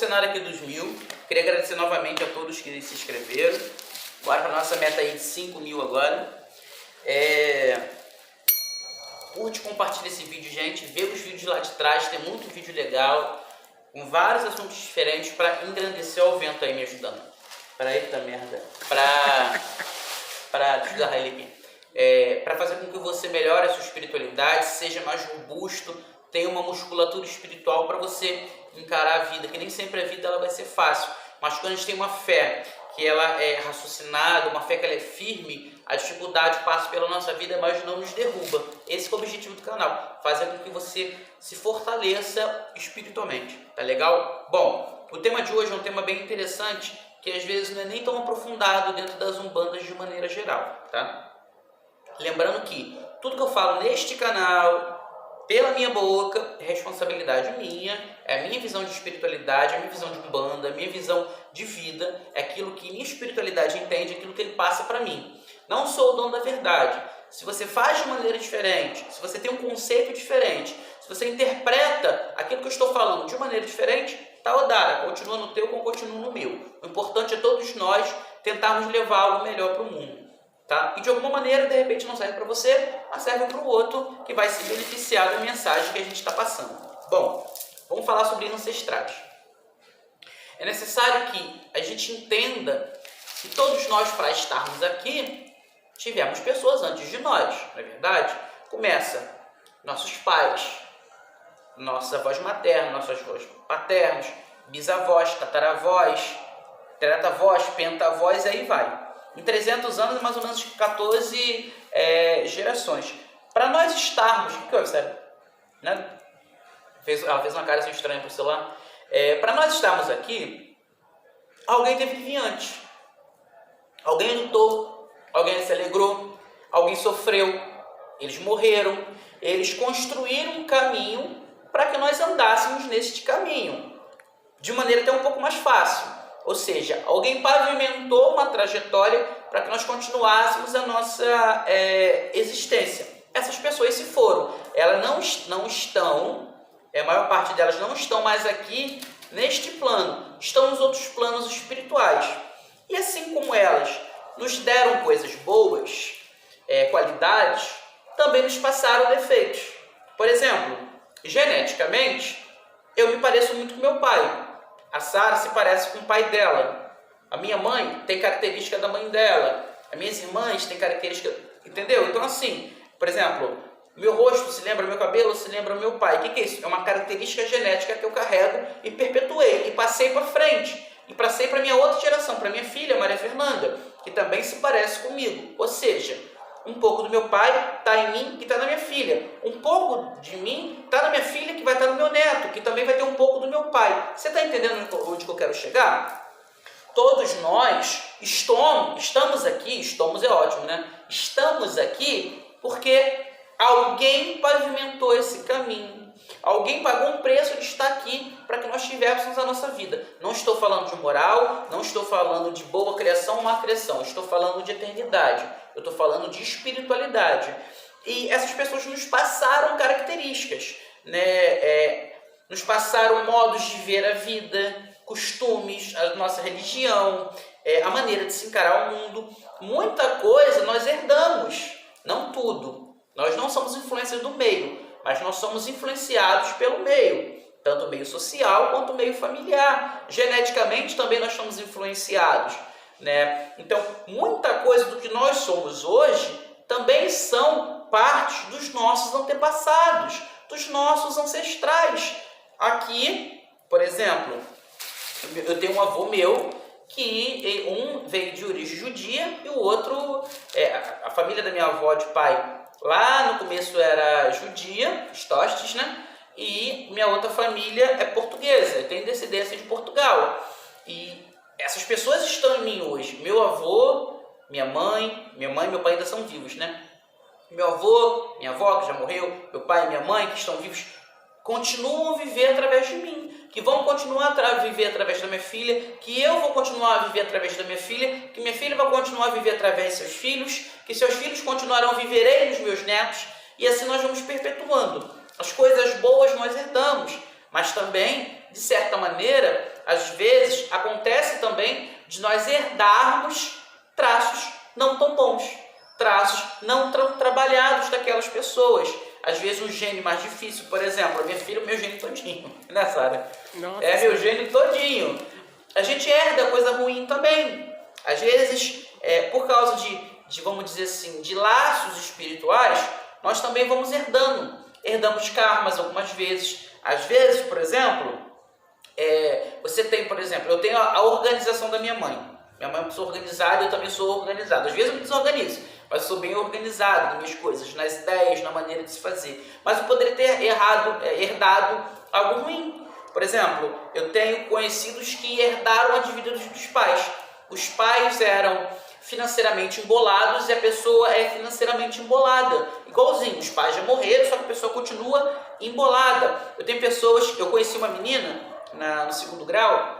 cenário aqui dos 1000. Queria agradecer novamente a todos que se inscreveram. Bora para nossa meta aí de 5.000 agora. Curte, compartilha esse vídeo, gente. Vê os vídeos lá de trás, tem muito vídeo legal, com vários assuntos diferentes para engrandecer o vento aí me ajudando. Para eita merda. Para ajudar ele aqui. Para fazer com que você melhore a sua espiritualidade, seja mais robusto, tenha uma musculatura espiritual para você encarar a vida, que nem sempre a vida ela vai ser fácil, mas quando a gente tem uma fé que ela é raciocinada, uma fé que ela é firme, a dificuldade passa pela nossa vida, mas não nos derruba. Esse é o objetivo do canal, fazer com que você se fortaleça espiritualmente, tá legal? Bom, o tema de hoje é um tema bem interessante, que às vezes não é nem tão aprofundado dentro das umbandas de maneira geral, tá? Lembrando que tudo que eu falo neste canal, pela minha boca, é responsabilidade minha, é a minha visão de espiritualidade, é a minha visão de umbanda, é a minha visão de vida, é aquilo que minha espiritualidade entende, é aquilo que ele passa para mim. Não sou o dono da verdade. Se você faz de maneira diferente, se você tem um conceito diferente, se você interpreta aquilo que eu estou falando de maneira diferente, tá odara, continua no teu como continua no meu. O importante é todos nós tentarmos levar algo melhor para o mundo. Tá? E de alguma maneira, de repente, não serve para você, mas serve para o outro que vai se beneficiar da mensagem que a gente está passando. Bom, vamos falar sobre ancestrais. É necessário que a gente entenda que todos nós, para estarmos aqui, tivemos pessoas antes de nós, não é verdade? Começa nossos pais, nossa avós materna, nossos avós paternos, bisavós, tataravós, tetravós, pentavós, aí vai. Em 300 anos, mais ou menos 14 gerações. Para nós estarmos... O que houve, sério? Né? Ela fez uma cara assim estranha para o celular. Para nós estarmos aqui, alguém teve que vir antes. Alguém lutou, alguém se alegrou, alguém sofreu, eles morreram, eles construíram um caminho para que nós andássemos neste caminho, de maneira até um pouco mais fácil. Ou seja, alguém pavimentou uma trajetória para que nós continuássemos a nossa existência. Essas pessoas se foram. Elas não estão, a maior parte delas não estão mais aqui neste plano. Estão nos outros planos espirituais. E assim como elas nos deram coisas boas, qualidades, também nos passaram defeitos. Por exemplo, geneticamente, eu me pareço muito com meu pai. A Sara se parece com o pai dela. A minha mãe tem característica da mãe dela. As minhas irmãs têm característica... Entendeu? Então, assim, por exemplo, meu rosto se lembra meu cabelo, se lembra meu pai. O que é isso? É uma característica genética que eu carrego e perpetuei. E passei para frente. E passei para minha outra geração, para minha filha, Maria Fernanda, que também se parece comigo. Ou seja, um pouco do meu pai está em mim, que está na minha filha. Um pouco de mim está na minha filha, que vai estar no meu neto, que também vai ter um pouco do meu pai. Você está entendendo onde que eu quero chegar? Todos nós estamos aqui, estamos é ótimo, né? Estamos aqui porque alguém pavimentou esse caminho. Alguém pagou um preço de estar aqui para que nós tivéssemos a nossa vida. Não estou falando de moral, não estou falando de boa criação ou má criação. Estou falando de eternidade. Eu estou falando de espiritualidade. E essas pessoas nos passaram características, né? Nos passaram modos de ver a vida, costumes, a nossa religião, a maneira de se encarar o mundo. Muita coisa nós herdamos, não tudo. Nós não somos influências do meio, mas nós somos influenciados pelo meio, tanto o meio social quanto o meio familiar. Geneticamente também nós somos influenciados, né? Então, muita coisa do que nós somos hoje também são parte dos nossos antepassados, dos nossos ancestrais. Aqui, por exemplo, eu tenho um avô meu que um veio de origem judia e o outro, a família da minha avó de pai, lá no começo era judia, Stostes, né? E minha outra família é portuguesa, eu tenho descendência de Portugal. E essas pessoas estão em mim hoje. Meu avô, minha mãe e meu pai ainda são vivos, né? Meu avô, minha avó que já morreu, meu pai e minha mãe que estão vivos, continuam a viver através de mim, que vão continuar a viver através da minha filha, que eu vou continuar a viver através da minha filha, que minha filha vai continuar a viver através de seus filhos, que seus filhos continuarão a viverem nos meus netos, e assim nós vamos perpetuando. As coisas boas nós herdamos, mas também, de certa maneira, às vezes acontece também de nós herdarmos traços não tão bons, traços não tão trabalhados daquelas pessoas. Às vezes um gene mais difícil, por exemplo, a minha filha, o meu gene todinho, né, Sara? É meu gene todinho. A gente herda coisa ruim também. Às vezes, por causa de, vamos dizer assim, de laços espirituais, nós também vamos herdando. Herdamos karmas algumas vezes. Às vezes, por exemplo, você tem, por exemplo, eu tenho a organização da minha mãe. Minha mãe é uma pessoa organizada, eu também sou organizado. Às vezes eu me desorganizo, mas eu sou bem organizado nas minhas coisas, nas ideias, na maneira de se fazer. Mas eu poderia ter herdado algo ruim. Por exemplo, eu tenho conhecidos que herdaram a dívida dos pais. Os pais eram financeiramente embolados e a pessoa é financeiramente embolada. Igualzinho, os pais já morreram, só que a pessoa continua embolada. Eu conheci uma menina no 2º grau.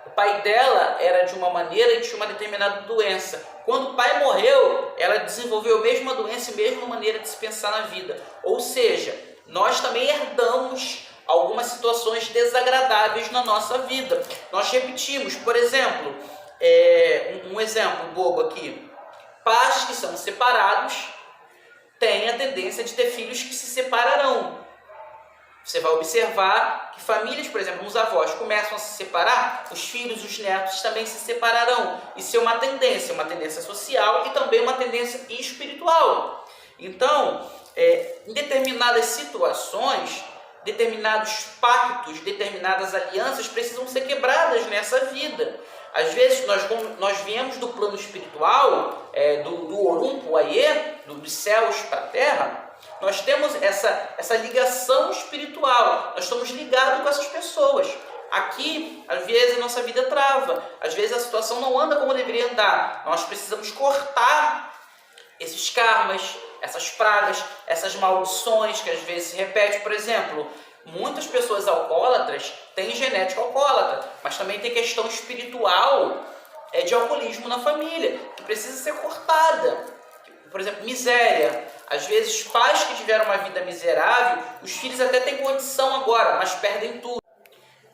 O pai dela era de uma maneira e tinha uma determinada doença. Quando o pai morreu, ela desenvolveu a mesma doença e a mesma maneira de se pensar na vida. Ou seja, nós também herdamos algumas situações desagradáveis na nossa vida. Nós repetimos, por exemplo, um exemplo bobo aqui. Pais que são separados têm a tendência de ter filhos que se separarão. Você vai observar que famílias, por exemplo, os avós começam a se separar, os filhos, os netos também se separarão. Isso é uma tendência social e também uma tendência espiritual. Então, em determinadas situações, determinados pactos, determinadas alianças precisam ser quebradas nessa vida. Às vezes nós viemos do plano espiritual, do Orumpo Aie, dos céus para a terra. Nós temos essa ligação espiritual, nós estamos ligados com essas pessoas. Aqui, às vezes, a nossa vida trava, às vezes a situação não anda como deveria andar. Nós precisamos cortar esses karmas, essas pragas, essas maldições que às vezes se repetem. Por exemplo, muitas pessoas alcoólatras têm genética alcoólatra, mas também tem questão espiritual de alcoolismo na família, que precisa ser cortada. Por exemplo, miséria. Às vezes, pais que tiveram uma vida miserável, os filhos até têm condição agora, mas perdem tudo.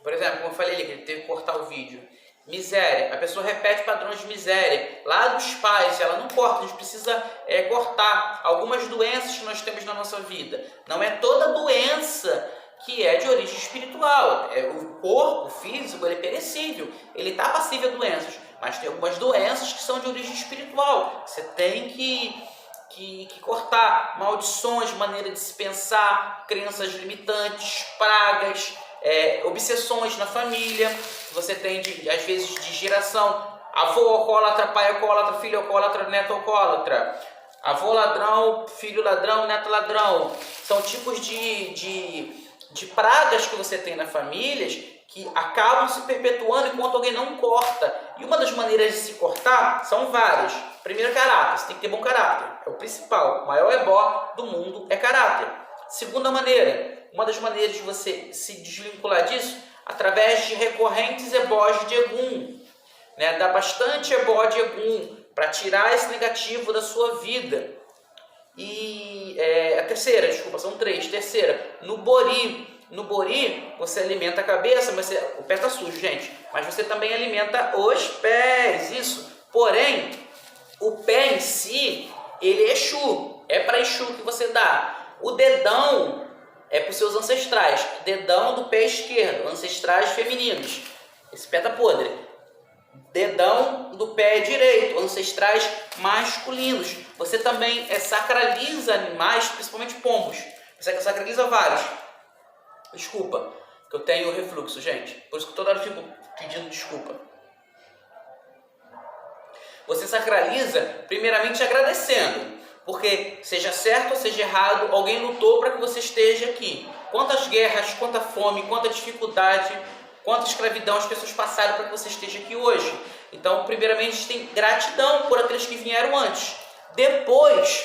Por exemplo, como eu falei ali, que ele teve que cortar o vídeo. Miséria. A pessoa repete padrões de miséria. Lá dos pais, ela não corta. A gente precisa cortar algumas doenças que nós temos na nossa vida. Não é toda doença que é de origem espiritual. O corpo físico, ele é perecível. Ele está passível a doenças. Mas tem algumas doenças que são de origem espiritual. Você tem que cortar maldições, maneira de se pensar, crenças limitantes, pragas, obsessões na família. Você tem, às vezes, de geração, avô alcoólatra, pai alcoólatra, filho alcoólatra, neto alcoólatra. Avô ladrão, filho ladrão, neto ladrão. São tipos de pragas que você tem na família que acabam se perpetuando enquanto alguém não corta. E uma das maneiras de se cortar são várias. Primeiro, caráter. Você tem que ter bom caráter. É o principal. O maior ebó do mundo é caráter. Segunda maneira. Uma das maneiras de você se desvincular disso, através de recorrentes ebós de Egum. Dá bastante ebó de Egum para tirar esse negativo da sua vida. E a terceira, desculpa, são três. Terceira, no Bori. No Bori, você alimenta a cabeça, mas o pé está sujo, gente. Mas você também alimenta os pés, isso. Porém, o pé em si, ele é Exu. É para Exu que você dá. O dedão é para os seus ancestrais. Dedão do pé esquerdo, ancestrais femininos. Esse pé está podre. Dedão do pé direito, ancestrais masculinos. Você também sacraliza animais, principalmente pombos. Você sacraliza vários. Desculpa, que eu tenho refluxo, gente. Por isso que toda hora eu fico pedindo desculpa. Você sacraliza primeiramente agradecendo. Porque, seja certo ou seja errado, alguém lutou para que você esteja aqui. Quantas guerras, quanta fome, quanta dificuldade, quanta escravidão as pessoas passaram para que você esteja aqui hoje. Então, primeiramente, a gente tem gratidão por aqueles que vieram antes. Depois,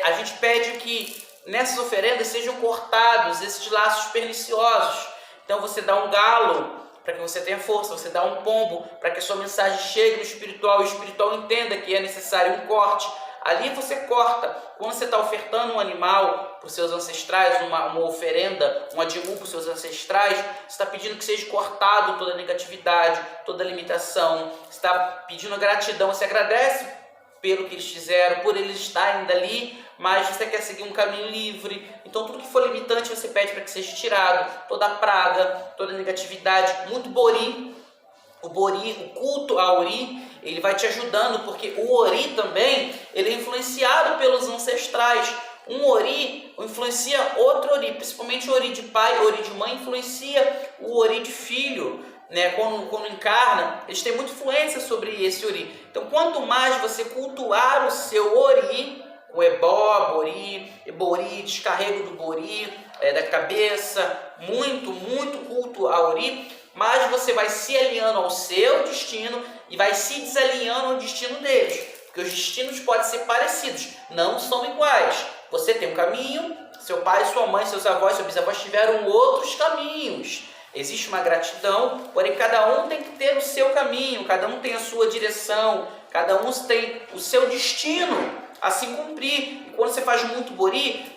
a gente pede que nessas oferendas sejam cortados esses laços perniciosos. Então você dá um galo para que você tenha força, você dá um pombo para que a sua mensagem chegue no espiritual e o espiritual entenda que é necessário um corte. Ali você corta. Quando você está ofertando um animal para os seus ancestrais, uma oferenda, um adimu para os seus ancestrais, você está pedindo que seja cortado toda a negatividade, toda a limitação. Você está pedindo gratidão, você agradece pelo que eles fizeram, por eles estarem ali, mas você quer seguir um caminho livre. Então tudo que for limitante você pede para que seja tirado, toda a praga, toda a negatividade, muito bori. O bori, o culto a ori, ele vai te ajudando, porque o ori também, ele é influenciado pelos ancestrais. Um ori influencia outro ori, principalmente o ori de pai, o ori de mãe influencia o ori de filho, né? Quando encarna, eles têm muita influência sobre esse ori. Então, quanto mais você cultuar o seu ori, o ebó, bori, descarrego do bori, da cabeça, muito culto a ori, mas você vai se alinhando ao seu destino e vai se desalinhando ao destino deles. Porque os destinos podem ser parecidos, não são iguais. Você tem um caminho, seu pai, sua mãe, seus avós, seus bisavós tiveram outros caminhos. Existe uma gratidão, porém cada um tem que ter o seu caminho, cada um tem a sua direção, cada um tem o seu destino a se cumprir. E quando você faz muito bori,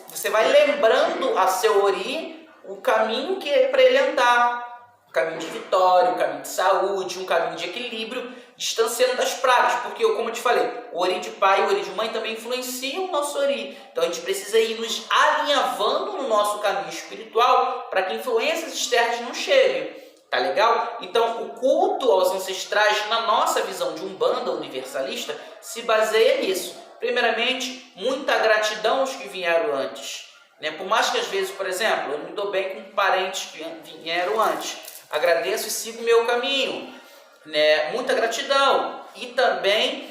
você vai lembrando a seu ori o caminho que é para ele andar. Um caminho de vitória, um caminho de saúde, um caminho de equilíbrio, distanciando das pragas, porque, como eu te falei, o ori de pai e o ori de mãe também influenciam o nosso ori. Então a gente precisa ir nos alinhavando no nosso caminho espiritual para que influências externas não cheguem. Tá legal? Então o culto aos ancestrais, na nossa visão de Umbanda universalista, se baseia nisso. Primeiramente, muita gratidão aos que vieram antes. Por mais que às vezes, por exemplo, eu me dou bem com parentes que vieram antes. Agradeço e sigo o meu caminho, muita gratidão e também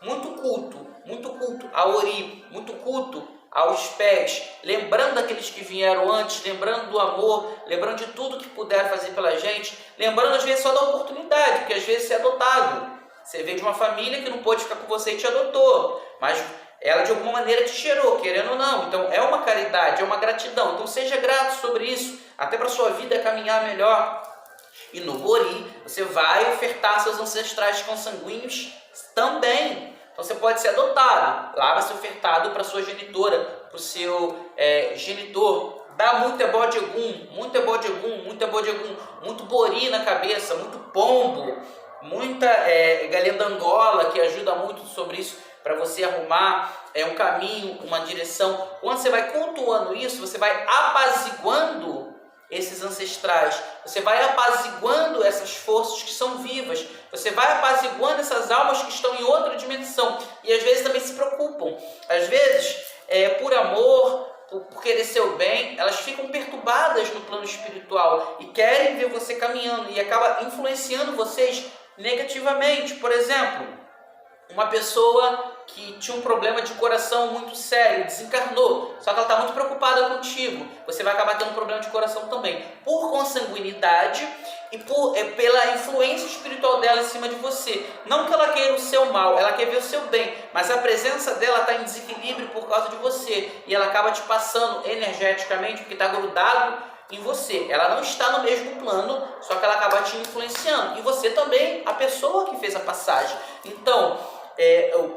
muito culto ao ori, muito culto aos pés, lembrando daqueles que vieram antes, lembrando do amor, lembrando de tudo que puderam fazer pela gente, lembrando às vezes só da oportunidade, porque às vezes você é adotado, você veio de uma família que não pôde ficar com você e te adotou, mas ela de alguma maneira te gerou, querendo ou não. Então é uma caridade, é uma gratidão. Então seja grato sobre isso, até para a sua vida caminhar melhor. E no bori, você vai ofertar seus ancestrais consanguíneos também. Então você pode ser adotado, lá vai ser ofertado para sua genitora, para o seu genitor. Dá muito ebó de egum, muito bori na cabeça, muito pombo, muita galinha d'Angola, que ajuda muito sobre isso, para você arrumar um caminho, uma direção. Quando você vai cultuando isso, você vai apaziguando esses ancestrais, você vai apaziguando essas forças que são vivas, você vai apaziguando essas almas que estão em outra dimensão e às vezes também se preocupam. Às vezes, por amor, por querer seu bem, elas ficam perturbadas no plano espiritual e querem ver você caminhando e acaba influenciando vocês negativamente. Por exemplo, uma pessoa que tinha um problema de coração muito sério, desencarnou, só que ela está muito preocupada contigo, você vai acabar tendo um problema de coração também, por consanguinidade e pela influência espiritual dela em cima de você. Não que ela queira o seu mal, ela quer ver o seu bem, mas a presença dela está em desequilíbrio por causa de você, e ela acaba te passando energeticamente, porque está grudado em você. Ela não está no mesmo plano, só que ela acaba te influenciando, e você também, a pessoa que fez a passagem. Então,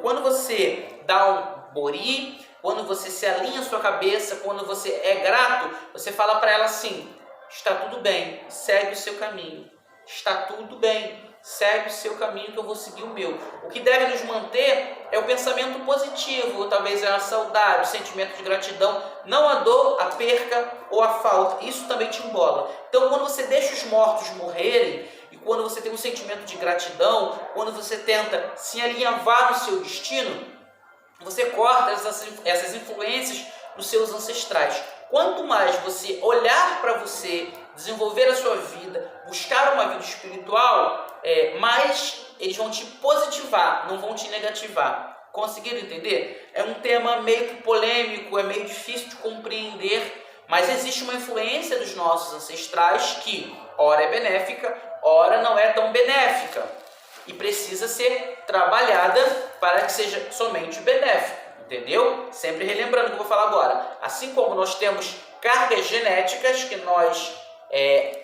quando você dá um bori, quando você se alinha a sua cabeça, quando você é grato, você fala para ela assim: está tudo bem, segue o seu caminho. Está tudo bem, segue o seu caminho que eu vou seguir o meu. O que deve nos manter é o pensamento positivo, talvez a saudade, o sentimento de gratidão, não a dor, a perca ou a falta. Isso também te embola. Então, quando você deixa os mortos morrerem, e quando você tem um sentimento de gratidão, quando você tenta se alinhavar no seu destino, você corta essas influências dos seus ancestrais. Quanto mais você olhar para você, desenvolver a sua vida, buscar uma vida espiritual, mais eles vão te positivar, não vão te negativar. Conseguiram entender? É um tema meio que polêmico, é meio difícil de compreender, mas existe uma influência dos nossos ancestrais que, ora é benéfica, ora não é tão benéfica, e precisa ser trabalhada para que seja somente benéfica, entendeu? Sempre relembrando o que eu vou falar agora. Assim como nós temos cargas genéticas que nós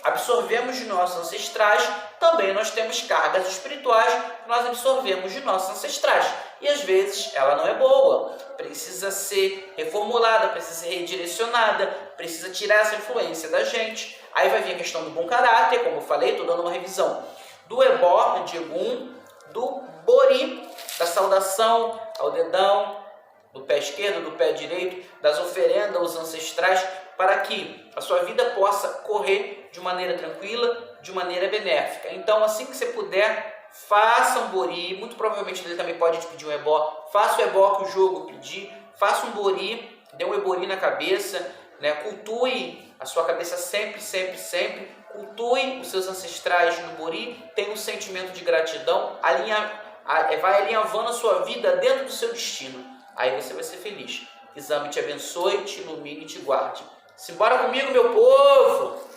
absorvemos de nossos ancestrais, também nós temos cargas espirituais que nós absorvemos de nossos ancestrais. e às vezes ela não é boa, precisa ser reformulada, precisa ser redirecionada, precisa tirar essa influência da gente. Aí vai vir a questão do bom caráter, como eu falei, estou dando uma revisão do ebó, de Egum, do bori, da saudação ao dedão, do pé esquerdo, do pé direito, das oferendas aos ancestrais, para que a sua vida possa correr de maneira tranquila, de maneira benéfica. Então, assim que você puder, faça um bori, muito provavelmente ele também pode te pedir um ebó, faça o ebó que o jogo pedir, faça um bori, dê um ebori na cabeça, né? Cultue a sua cabeça sempre, sempre, sempre, cultue os seus ancestrais no bori, tenha um sentimento de gratidão, vai alinhavando a sua vida dentro do seu destino. Aí você vai ser feliz. Exame te abençoe, te ilumine e te guarde. Simbora comigo, meu povo!